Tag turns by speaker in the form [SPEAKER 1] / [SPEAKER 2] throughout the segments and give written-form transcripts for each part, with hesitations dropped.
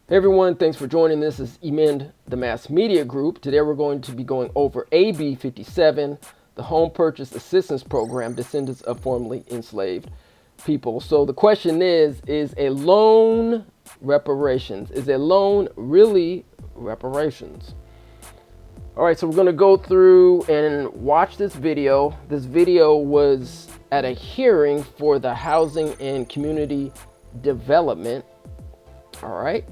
[SPEAKER 1] Hey everyone, thanks for joining. This is Emend, the Mass Media Group. Today we're going to be going over AB57, the Home Purchase Assistance Program, Descendants of Formerly Enslaved People. So the question is a loan reparations? Is a loan really reparations? All right, so we're going to go through and watch this video. This video was at a hearing for the Housing and Community Development. All right.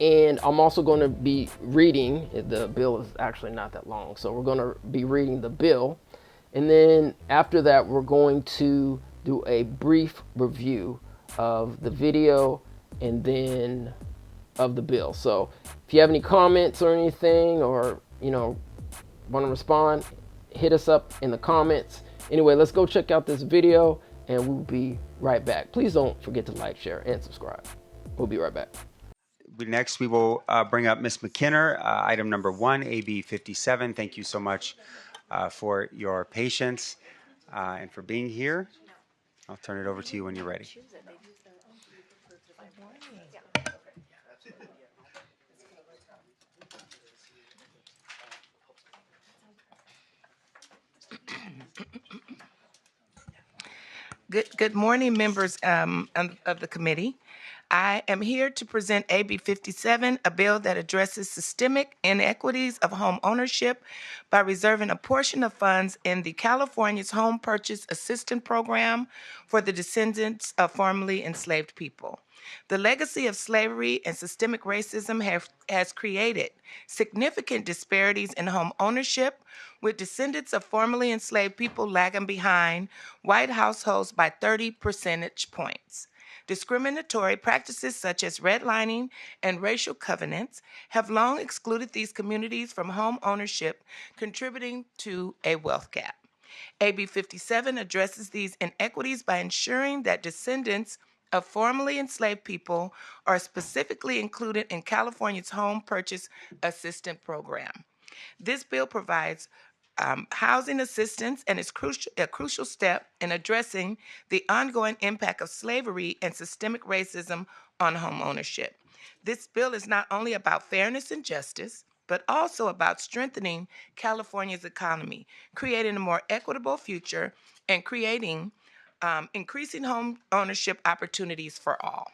[SPEAKER 1] And I'm also going to be reading, the bill is actually not that long, so we're going to be reading the bill. And then after that, we're going to do a brief review of the video and then of the bill. So if you have any comments or anything, or, want to respond, hit us up in the comments. Anyway, let's go check out this video and we'll be right back. Please don't forget to like, share, and subscribe. We'll be right back.
[SPEAKER 2] Next, we will bring up Ms. McKinner, item number 1, AB 57. Thank you so much for your patience and for being here. I'll turn it over to you when you're ready.
[SPEAKER 3] Good morning, members of the committee. I am here to present AB 57, a bill that addresses systemic inequities of home ownership by reserving a portion of funds in the California's Home Purchase Assistance Program for the descendants of formerly enslaved people. The legacy of slavery and systemic racism has created significant disparities in home ownership, with descendants of formerly enslaved people lagging behind white households by 30 percentage points. Discriminatory practices such as redlining and racial covenants have long excluded these communities from home ownership, contributing to a wealth gap. AB 57 addresses these inequities by ensuring that descendants of formerly enslaved people are specifically included in California's Home Purchase Assistance Program. This bill provides housing assistance and is a crucial step in addressing the ongoing impact of slavery and systemic racism on home ownership. This bill is not only about fairness and justice, but also about strengthening California's economy, creating a more equitable future, and creating increasing home ownership opportunities for all.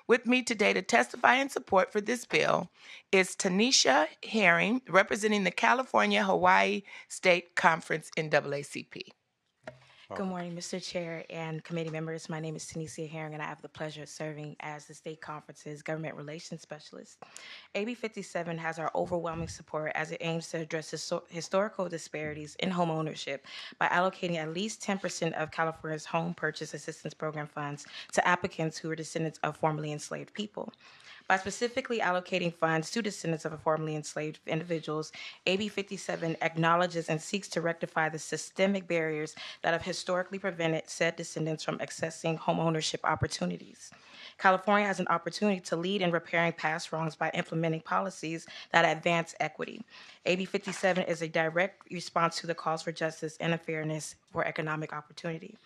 [SPEAKER 3] With me today to testify in support for this bill is Tanisha Herring, representing the California-Hawaii State Conference NAACP.
[SPEAKER 4] Good morning, Mr. Chair and committee members. My name is Tanisha Herring, and I have the pleasure of serving as the State Conference's Government Relations Specialist. AB 57 has our overwhelming support as it aims to address historical disparities in home ownership by allocating at least 10% of California's Home Purchase Assistance Program funds to applicants who are descendants of formerly enslaved people. By specifically allocating funds to descendants of formerly enslaved individuals, AB 57 acknowledges and seeks to rectify the systemic barriers that have historically prevented said descendants from accessing homeownership opportunities. California has an opportunity to lead in repairing past wrongs by implementing policies that advance equity. AB 57 is a direct response to the calls for justice and fairness for economic opportunity.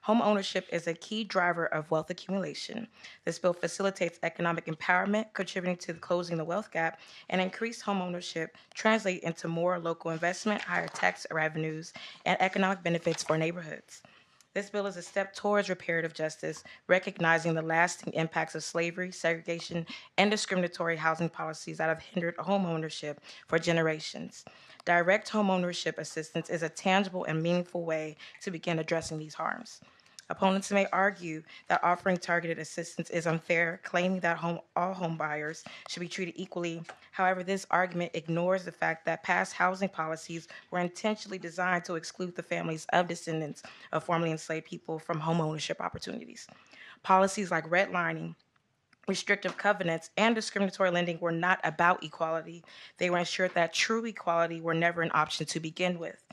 [SPEAKER 4] Home ownership is a key driver of wealth accumulation. This bill facilitates economic empowerment, contributing to closing the wealth gap, and increased home ownership translate into more local investment, higher tax revenues, and economic benefits for neighborhoods. This bill is a step towards reparative justice, recognizing the lasting impacts of slavery, segregation, and discriminatory housing policies that have hindered home ownership for generations. Direct home ownership assistance is a tangible and meaningful way to begin addressing these harms. Opponents may argue that offering targeted assistance is unfair, claiming that all home buyers should be treated equally. However, this argument ignores the fact that past housing policies were intentionally designed to exclude the families of descendants of formerly enslaved people from home ownership opportunities. Policies like redlining, restrictive covenants, and discriminatory lending were not about equality. They were ensured that true equality were never an option to begin with.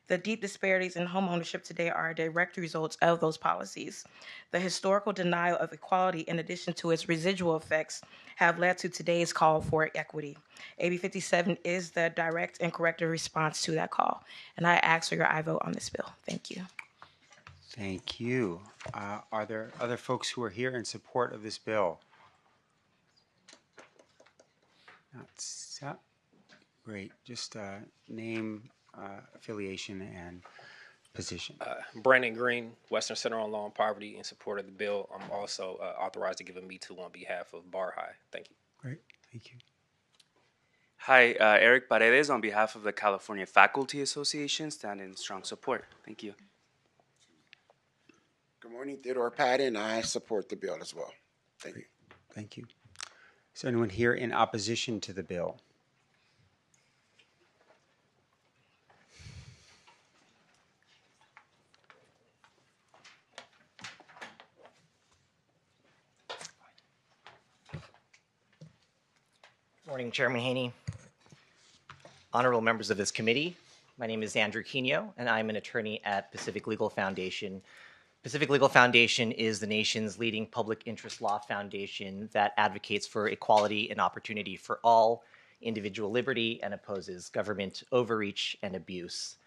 [SPEAKER 4] The deep disparities in home ownership today are a direct result of those policies. The historical denial of equality, in addition to its residual effects, have led to today's call for equity. AB 57 is the direct and corrective response to that call. And I ask for your aye vote on this bill. Thank you.
[SPEAKER 2] Thank you. Are there other folks who are here in support of this bill? Great. Just name, affiliation, and position.
[SPEAKER 5] Brandon Green, Western Center on Law and Poverty, in support of the bill. I'm also authorized to give a Me Too on behalf of Bar High. Thank you.
[SPEAKER 2] Great. Thank you.
[SPEAKER 6] Hi, Eric Paredes on behalf of the California Faculty Association, stand in strong support. Thank you.
[SPEAKER 7] Good morning, Theodore Patton. I support the bill as well. Thank you.
[SPEAKER 2] Thank you. Is there anyone here in opposition to the bill?
[SPEAKER 8] Morning, Chairman Haney, honorable members of this committee. My name is Andrew Quino, and I'm an attorney at Pacific Legal Foundation. Pacific Legal Foundation is the nation's leading public interest law foundation that advocates for equality and opportunity for all, individual liberty, and opposes government overreach and abuse.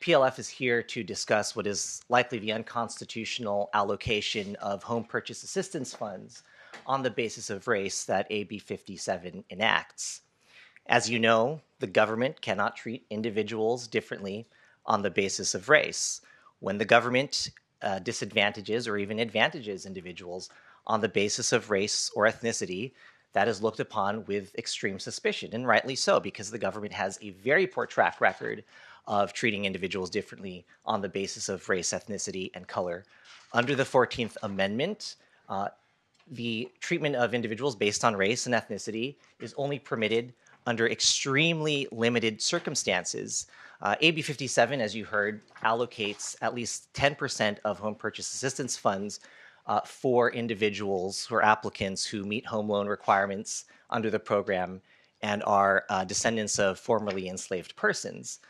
[SPEAKER 8] PLF is here to discuss what is likely the unconstitutional allocation of home purchase assistance funds on the basis of race that AB 57 enacts. As you know, the government cannot treat individuals differently on the basis of race. When the government disadvantages or even advantages individuals on the basis of race or ethnicity, that is looked upon with extreme suspicion, and rightly so, because the government has a very poor track record of treating individuals differently on the basis of race, ethnicity, and color. Under the 14th Amendment, the treatment of individuals based on race and ethnicity is only permitted under extremely limited circumstances. AB 57, as you heard, allocates at least 10% of home purchase assistance funds for individuals or applicants who meet home loan requirements under the program and are descendants of formerly enslaved persons.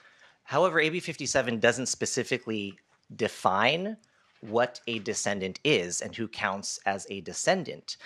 [SPEAKER 8] However, AB 57 doesn't specifically define what a descendant is and who counts as a descendant.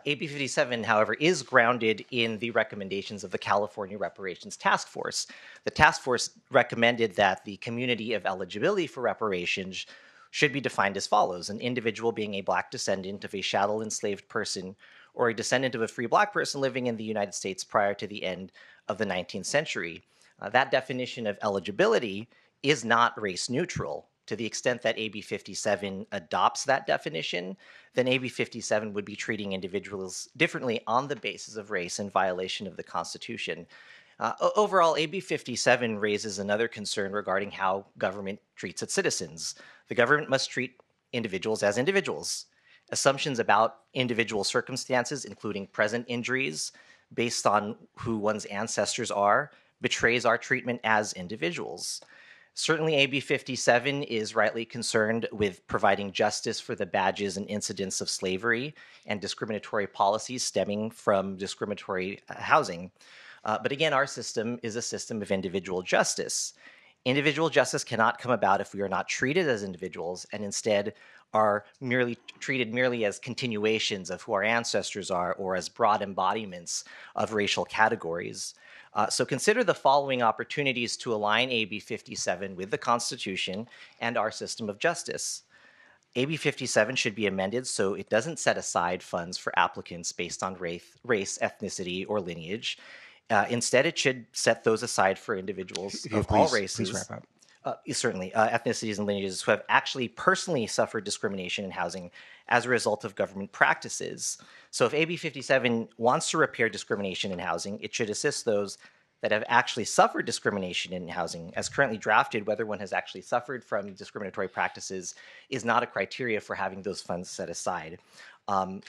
[SPEAKER 8] AB 57, however, is grounded in the recommendations of the California Reparations Task Force. The task force recommended that the community of eligibility for reparations should be defined as follows: an individual being a Black descendant of a chattel enslaved person or a descendant of a free Black person living in the United States prior to the end of the 19th century. That definition of eligibility is not race neutral. To the extent that AB 57 adopts that definition, then AB 57 would be treating individuals differently on the basis of race in violation of the Constitution. Overall, AB 57 raises another concern regarding how government treats its citizens. The government must treat individuals as individuals. Assumptions about individual circumstances, including present injuries, based on who one's ancestors are, betrays our treatment as individuals. Certainly, AB 57 is rightly concerned with providing justice for the badges and incidents of slavery and discriminatory policies stemming from discriminatory housing. But again, our system is a system of individual justice. Individual justice cannot come about if we are not treated as individuals and instead are treated merely as continuations of who our ancestors are or as broad embodiments of racial categories. So consider the following opportunities to align AB 57 with the Constitution and our system of justice. AB 57 should be amended so it doesn't set aside funds for applicants based on race, ethnicity, or lineage. Instead, it should set those aside for individuals of all races.
[SPEAKER 2] Please wrap up.
[SPEAKER 8] Certainly, ethnicities and lineages who have actually personally suffered discrimination in housing as a result of government practices. So if AB 57 wants to repair discrimination in housing, it should assist those that have actually suffered discrimination in housing. As currently drafted, whether one has actually suffered from discriminatory practices is not a criteria for having those funds set aside. And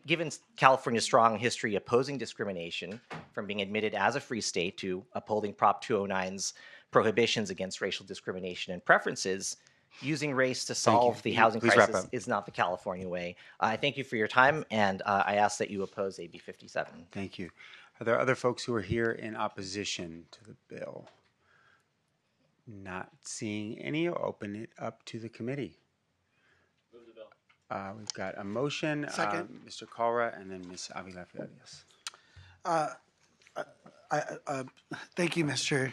[SPEAKER 8] given California's strong history opposing discrimination, from being admitted as a free state to upholding Prop 209's prohibitions against racial discrimination and preferences, using race to solve the housing crisis is not the California way. I thank you for your time, and I ask that you oppose AB 57.
[SPEAKER 2] Thank you. Are there other folks who are here in opposition to the bill? Not seeing any. I'll open it up to the committee.
[SPEAKER 9] Move the bill.
[SPEAKER 2] We've got a motion.
[SPEAKER 7] Second.
[SPEAKER 2] Mr. Calra and then Ms. Avila Farias.
[SPEAKER 10] Thank you, Mr.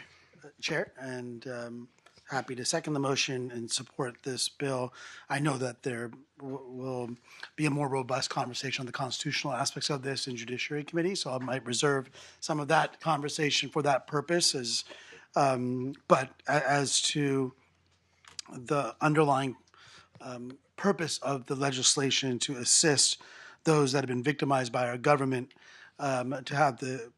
[SPEAKER 10] Chair, and happy to second the motion and support this bill. I know that there will be a more robust conversation on the constitutional aspects of this in Judiciary Committee, so I might reserve some of that conversation for that purpose. But as to the underlying purpose of the legislation to assist those that have been victimized by our government, to have the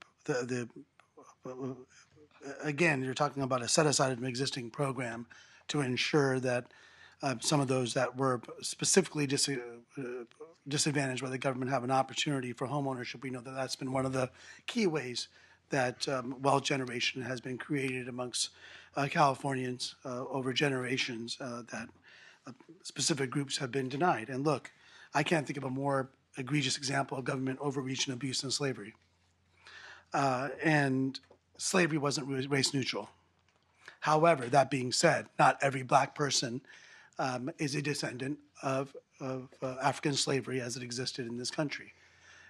[SPEAKER 10] again, you're talking about a set aside of an existing program to ensure that some of those that were specifically disadvantaged by the government have an opportunity for home ownership. We know that that's been one of the key ways that wealth generation has been created amongst Californians over generations, that specific groups have been denied. And look, I can't think of a more egregious example of government overreach and abuse than slavery. And slavery wasn't race neutral. However, that being said, not every black person is a descendant of African slavery as it existed in this country.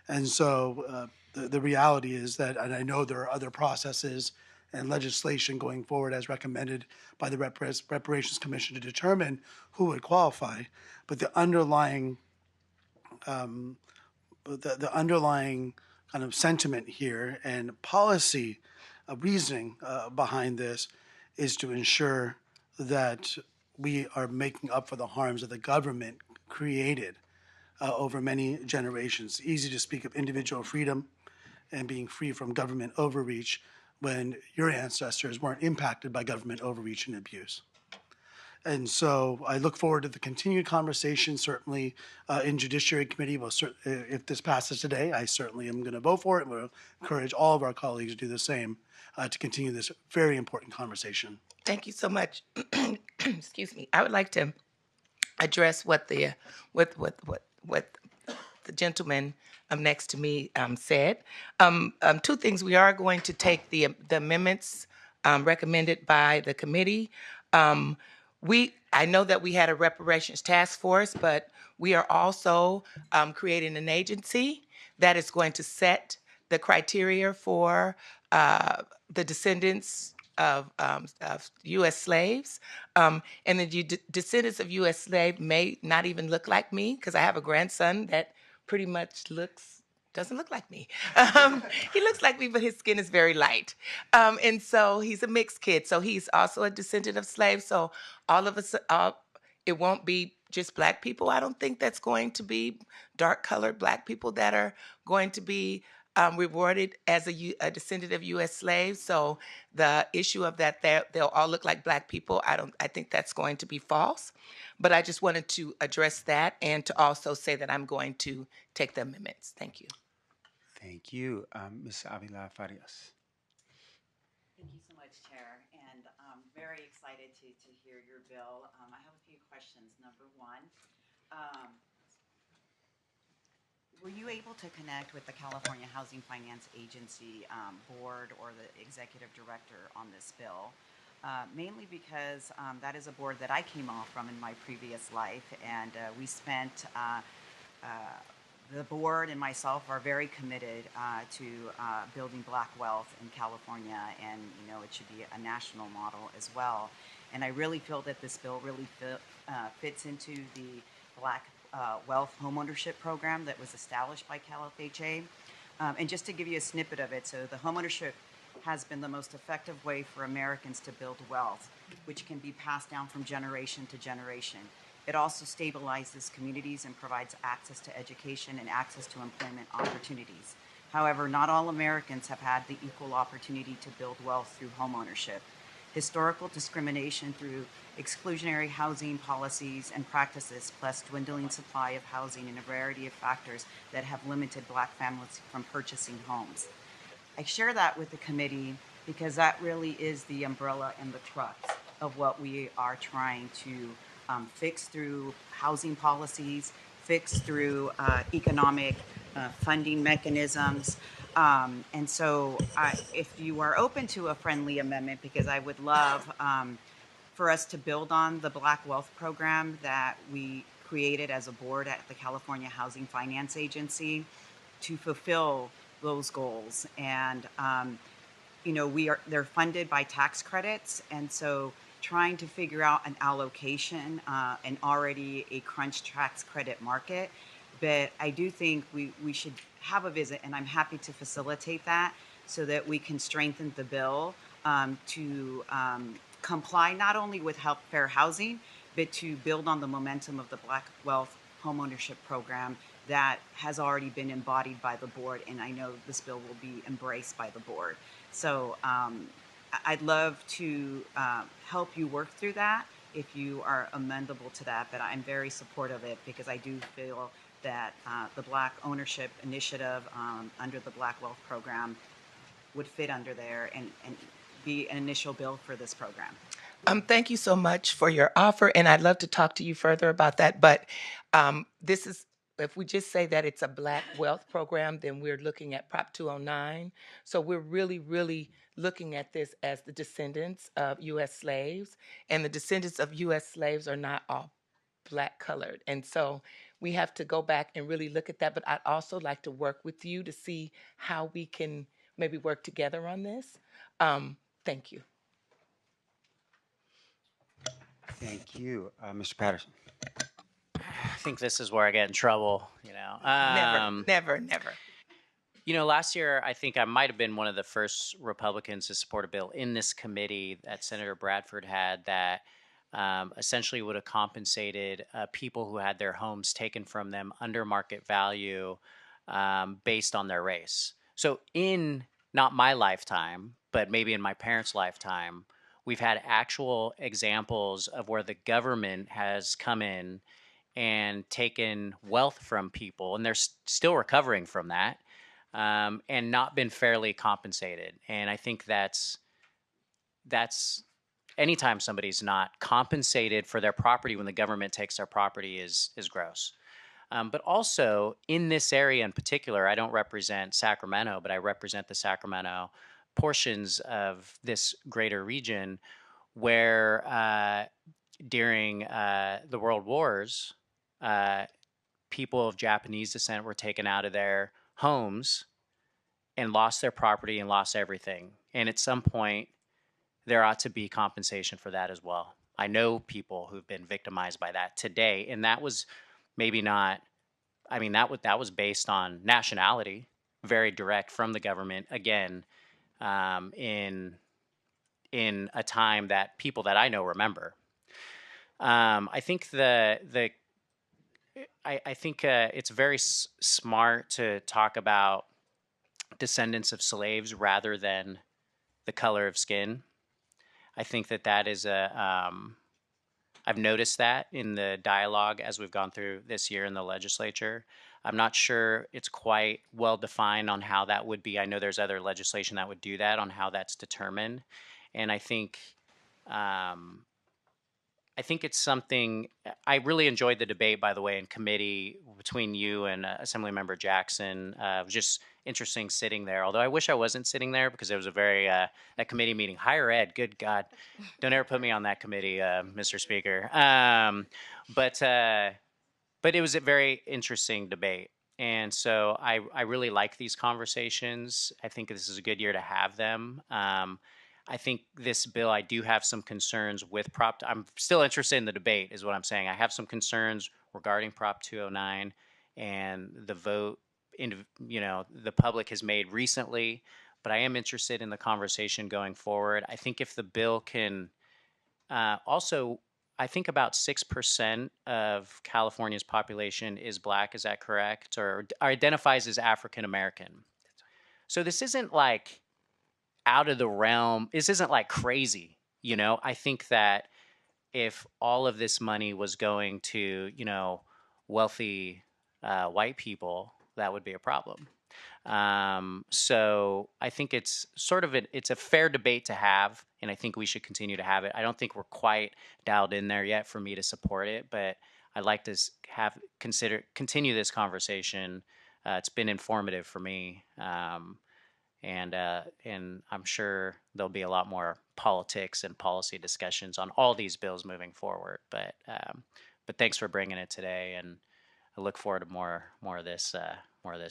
[SPEAKER 10] And so the reality is that, and I know there are other processes and legislation going forward as recommended by the Reparations Commission to determine who would qualify, but the underlying kind of sentiment here and policy reasoning behind this is to ensure that we are making up for the harms that the government created over many generations. Easy to speak of individual freedom and being free from government overreach when your ancestors weren't impacted by government overreach and abuse. And so I look forward to the continued conversation, certainly in Judiciary Committee. If this passes today, I certainly am going to vote for it. We'll encourage all of our colleagues to do the same to continue this very important conversation.
[SPEAKER 3] Thank you so much. Excuse me. I would like to address what the gentleman next to me said. Two things. We are going to take the amendments recommended by the committee. I know that we had a reparations task force, but we are also creating an agency that is going to set the criteria for the descendants of U.S. slaves. And the descendants of U.S. slaves may not even look like me, because I have a grandson that pretty much doesn't look like me. He looks like me, but his skin is very light. And so he's a mixed kid. So he's also a descendant of slaves. So all of us, it won't be just black people. I don't think that's going to be dark-colored black people that are going to be rewarded as a descendant of U.S. slaves. So the issue of that they'll all look like black people, I think that's going to be false. But I just wanted to address that and to also say that I'm going to take the amendments. Thank you.
[SPEAKER 2] Thank you. Ms. Avila Farias.
[SPEAKER 11] Thank you so much, Chair, and I'm very excited to hear your bill. I have a few questions. Number one, were you able to connect with the California Housing Finance Agency board or the executive director on this bill? Mainly because that is a board that I came off from in my previous life, and we spent the board and myself are very committed to building black wealth in California, and it should be a national model as well. And I really feel that this bill really fits into the black wealth homeownership program that was established by CalFHA. And just to give you a snippet of it, so the homeownership has been the most effective way for Americans to build wealth, which can be passed down from generation to generation. It also stabilizes communities and provides access to education and access to employment opportunities. However, not all Americans have had the equal opportunity to build wealth through homeownership. Historical discrimination through exclusionary housing policies and practices, plus dwindling supply of housing and a variety of factors that have limited black families from purchasing homes. I share that with the committee because that really is the umbrella and the crux of what we are trying to fix through housing policies, fix through economic funding mechanisms. And so if you are open to a friendly amendment, because I would love for us to build on the Black Wealth Program that we created as a board at the California Housing Finance Agency to fulfill those goals. And they're funded by tax credits, and so trying to figure out an allocation and already a crunch tax credit market. But I do think we should have a visit, and I'm happy to facilitate that so that we can strengthen the bill to comply not only with fair housing, but to build on the momentum of the Black Wealth Homeownership Program that has already been embodied by the board, and I know this bill will be embraced by the board. So I'd love to help you work through that if you are amendable to that, but I'm very supportive of it because I do feel that the Black Ownership Initiative under the Black Wealth Program would fit under there and be an initial bill for this program.
[SPEAKER 3] Thank you so much for your offer, and I'd love to talk to you further about that. But this is, if we just say that it's a Black Wealth Program, then we're looking at Prop 209. So we're really, really looking at this as the descendants of U.S. slaves, and the descendants of U.S. slaves are not all Black colored. And so we have to go back and really look at that. But I'd also like to work with you to see how we can maybe work together on this. Thank you.
[SPEAKER 2] Thank you. Mr. Patterson.
[SPEAKER 12] I think this is where I get in trouble, you know.
[SPEAKER 3] Never.
[SPEAKER 12] You know, last year, I think I might have been one of the first Republicans to support a bill in this committee that Senator Bradford had that essentially would have compensated people who had their homes taken from them under market value based on their race. So in not my lifetime, but maybe in my parents' lifetime, we've had actual examples of where the government has come in and taken wealth from people, and they're still recovering from that, and not been fairly compensated. And I think that's anytime somebody's not compensated for their property when the government takes their property is gross. But also in this area in particular, I don't represent Sacramento, but I represent the Sacramento portions of this greater region where during the World Wars, people of Japanese descent were taken out of their homes and lost their property and lost everything. And at some point, there ought to be compensation for that as well. I know people who've been victimized by that today, and that was maybe not, I mean, that was based on nationality, very direct from the government, again, in a time that people that I know remember. I think I think it's very smart to talk about descendants of slaves rather than the color of skin. I think that is I've noticed that in the dialogue as we've gone through this year in the legislature. I'm not sure it's quite well defined on how that would be. I know there's other legislation that would do that on how that's determined. And I think it's something, I really enjoyed the debate, by the way, in committee between you and Assemblymember Jackson. It was just interesting sitting there, although I wish I wasn't sitting there because it was a very, that committee meeting, higher ed, good God, don't ever put me on that committee, Mr. Speaker. But it was a very interesting debate. And so I really like these conversations. I think this is a good year to have them. I think this bill, I do have some concerns with I'm still interested in the debate, is what I'm saying. I have some concerns regarding Prop 209 and the vote, the public has made recently, but I am interested in the conversation going forward. I think if the bill can also, I think about 6% of California's population is Black, is that correct? Or identifies as African American. So this isn't like out of the realm. This isn't like crazy, I think that if all of this money was going to, wealthy white people, that would be a problem. So I think it's sort of it's a fair debate to have, and I think we should continue to have it. I don't think we're quite dialed in there yet for me to support it, but I'd like to continue this conversation. It's been informative for me. And I'm sure there'll be a lot more politics and policy discussions on all these bills moving forward. But thanks for bringing it today, and I look forward to more of this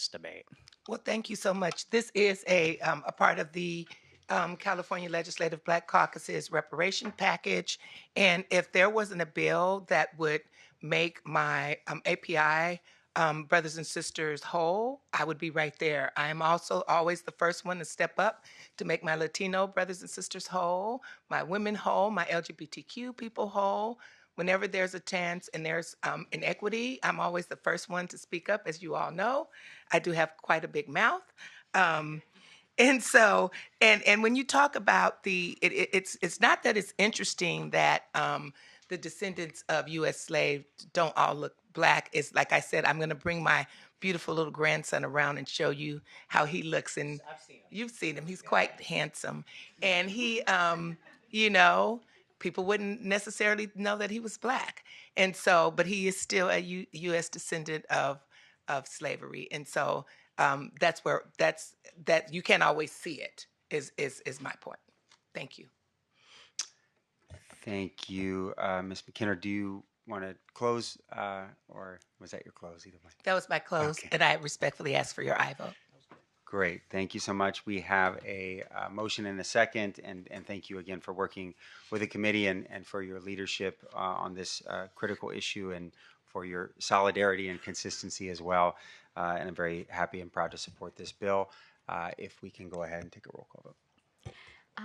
[SPEAKER 12] debate.
[SPEAKER 3] Well, thank you so much. This is a part of the California Legislative Black Caucus's reparation package. And if there wasn't a bill that would make my API brothers and sisters whole, I would be right there. I am also always the first one to step up to make my Latino brothers and sisters whole, my women whole, my LGBTQ people whole. Whenever there's a chance and there's inequity, I'm always the first one to speak up, as you all know. I do have quite a big mouth. And so, and when you talk about it's not that it's interesting that the descendants of U.S. slaves don't all look black. It's like I said, I'm going to bring my beautiful little grandson around and show you how he looks. And you've seen him; he's quite handsome, and he, you know, people wouldn't necessarily know that he was black. And so, but he is still a U.S. descendant of slavery, and so. That's that you can't always see it is my point. Thank you.
[SPEAKER 2] Thank you, Ms. McKinnon. Do you want to close, or was that your close? Either way.
[SPEAKER 3] That was my close, and I respectfully ask for your aye vote.
[SPEAKER 2] Great. Thank you so much. We have a motion and a second, and thank you again for working with the committee and for your leadership on this critical issue and for your solidarity and consistency as well. And I'm very happy and proud to support this bill. If we can go ahead and take a roll call vote.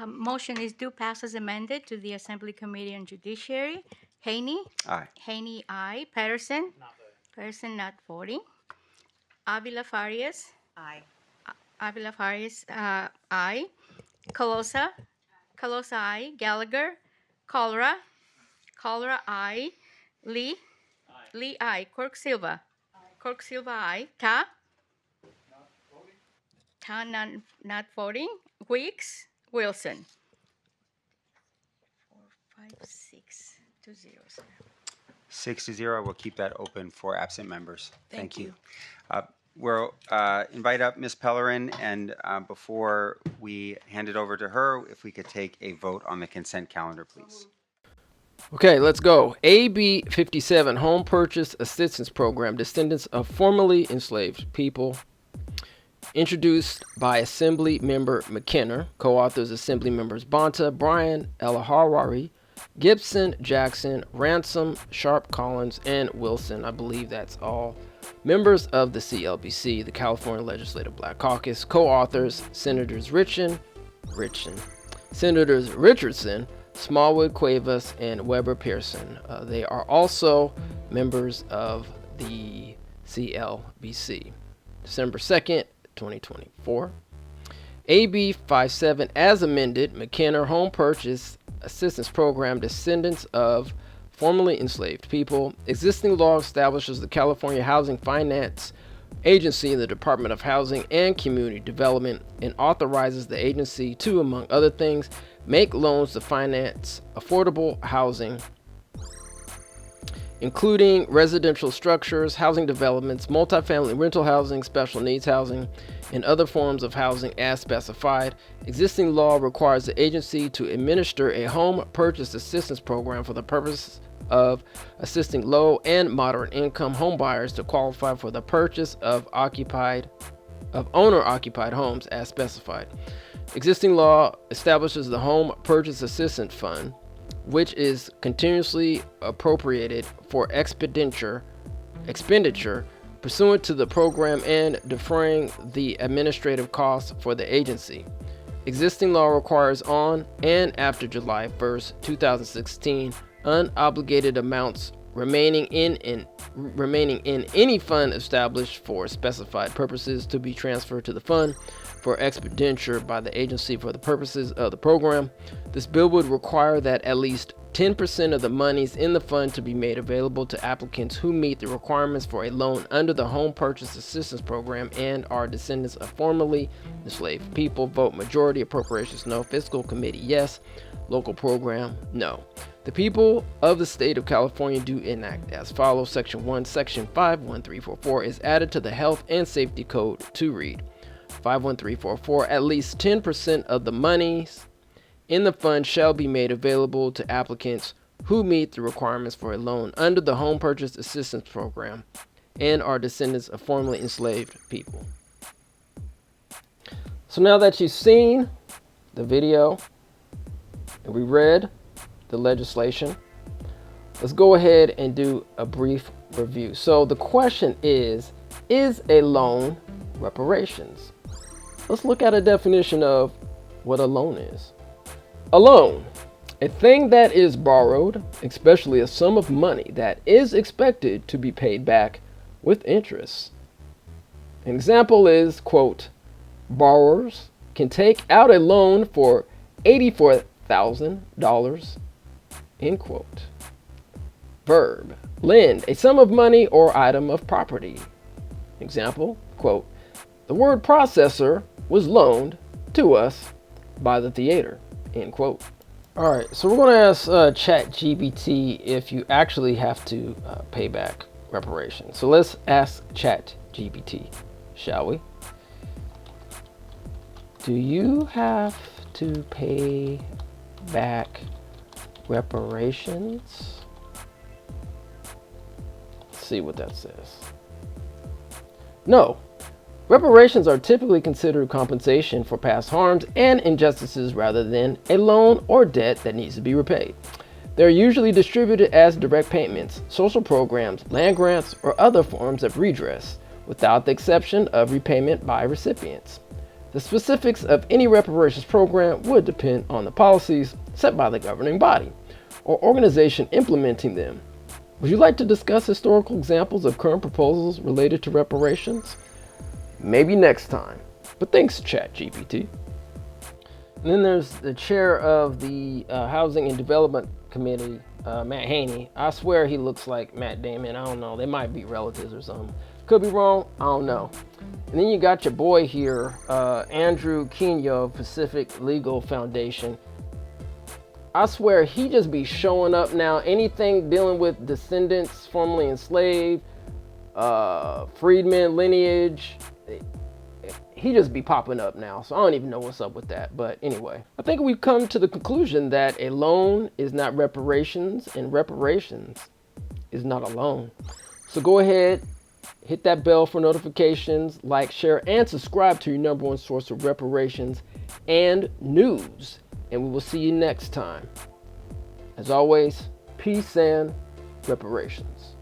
[SPEAKER 13] Motion is due pass as amended to the Assembly Committee on Judiciary. Haney?
[SPEAKER 2] Aye.
[SPEAKER 13] Haney, aye. Patterson? Not voting. Patterson, not voting. Avila Farias?
[SPEAKER 11] Aye.
[SPEAKER 13] Avila Farias, aye. Colosa? Colosa, aye. Gallagher? Colra? Colra, aye. Lee? Aye. Lee, aye. Cork Silva? Cork Silva, aye. Ta? Not voting. Ta, not voting. Weeks? Wilson? 4, 5, 6 to 0.
[SPEAKER 2] 6-0. We'll keep that open for absent members.
[SPEAKER 3] Thank you.
[SPEAKER 2] We'll invite up Ms. Pellerin, and before we hand it over to her, if we could take a vote on the consent calendar, please.
[SPEAKER 1] Okay, let's go. AB 57, Home Purchase Assistance Program, Descendants of Formerly Enslaved People. Introduced by Assembly Member McKinnon. Co-authors Assembly Members Bonta, Bryan, Elahawari, Gibson, Jackson, Ransom, Sharp, Collins, and Wilson. I believe that's all. Members of the CLBC, the California Legislative Black Caucus. Co-authors Senators Senators Richardson, Smallwood, Cuevas, and Weber Pearson. They are also members of the CLBC. December 2nd, 2024. AB 57 as amended, McKinnon Home Purchase Assistance Program, Descendants of Formerly Enslaved People. Existing law establishes the California Housing Finance Agency in the Department of Housing and Community Development and authorizes the agency to, among other things, make loans to finance affordable housing, including residential structures, housing developments, multifamily rental housing, special needs housing, and other forms of housing as specified. Existing law requires the agency to administer a home purchase assistance program for the purpose of assisting low and moderate income home buyers to qualify for the purchase of owner-occupied homes as specified. Existing law establishes the Home Purchase Assistance Fund, which is continuously appropriated for expenditure pursuant to the program and deferring the administrative costs for the agency. Existing law requires on and after July 1st, 2016, unobligated amounts remaining in any fund established for specified purposes to be transferred to the fund for expenditure by the agency for the purposes of the program. This bill would require that at least 10% of the monies in the fund to be made available to applicants who meet the requirements for a loan under the Home Purchase Assistance Program and are descendants of formerly enslaved people. Vote majority. Appropriations no. Fiscal Committee yes. Local program no. The people of the state of California do enact as follows. Section 1, Section 51344 is added to the Health and Safety Code to read 51344. At least 10% of the monies in the fund shall be made available to applicants who meet the requirements for a loan under the Home Purchase Assistance Program and are descendants of formerly enslaved people. So now that you've seen the video and we read the legislation, let's go ahead and do a brief review. So the question is a loan reparations? Let's look at a definition of what a loan is. A loan, a thing that is borrowed, especially a sum of money that is expected to be paid back with interest. An example is, quote, borrowers can take out a loan for $84,000, end quote. Verb, lend a sum of money or item of property. Example, quote, the word processor was loaned to us by the theater, end quote. All right, so we're going to ask ChatGPT if you actually have to pay back reparations. So let's ask ChatGPT, shall we? Do you have to pay back reparations? Let's see what that says. No. Reparations are typically considered compensation for past harms and injustices rather than a loan or debt that needs to be repaid. They're usually distributed as direct payments, social programs, land grants, or other forms of redress, without the exception of repayment by recipients. The specifics of any reparations program would depend on the policies set by the governing body or organization implementing them. Would you like to discuss historical examples of current proposals related to reparations? Maybe next time. But thanks, ChatGPT. And then there's the chair of the Housing and Development Committee, Matt Haney. I swear he looks like Matt Damon. I don't know. They might be relatives or something. Could be wrong. I don't know. And then you got your boy here, Andrew Quino of Pacific Legal Foundation. I swear he just be showing up now. Anything dealing with descendants formerly enslaved, freedmen lineage, he just be popping up now. So I don't even know what's up with that. But anyway, I think we've come to the conclusion that a loan is not reparations and reparations is not a loan. So go ahead, hit that bell for notifications, like, share, and subscribe to your #1 source of reparations and news. And we will see you next time. As always, peace and reparations.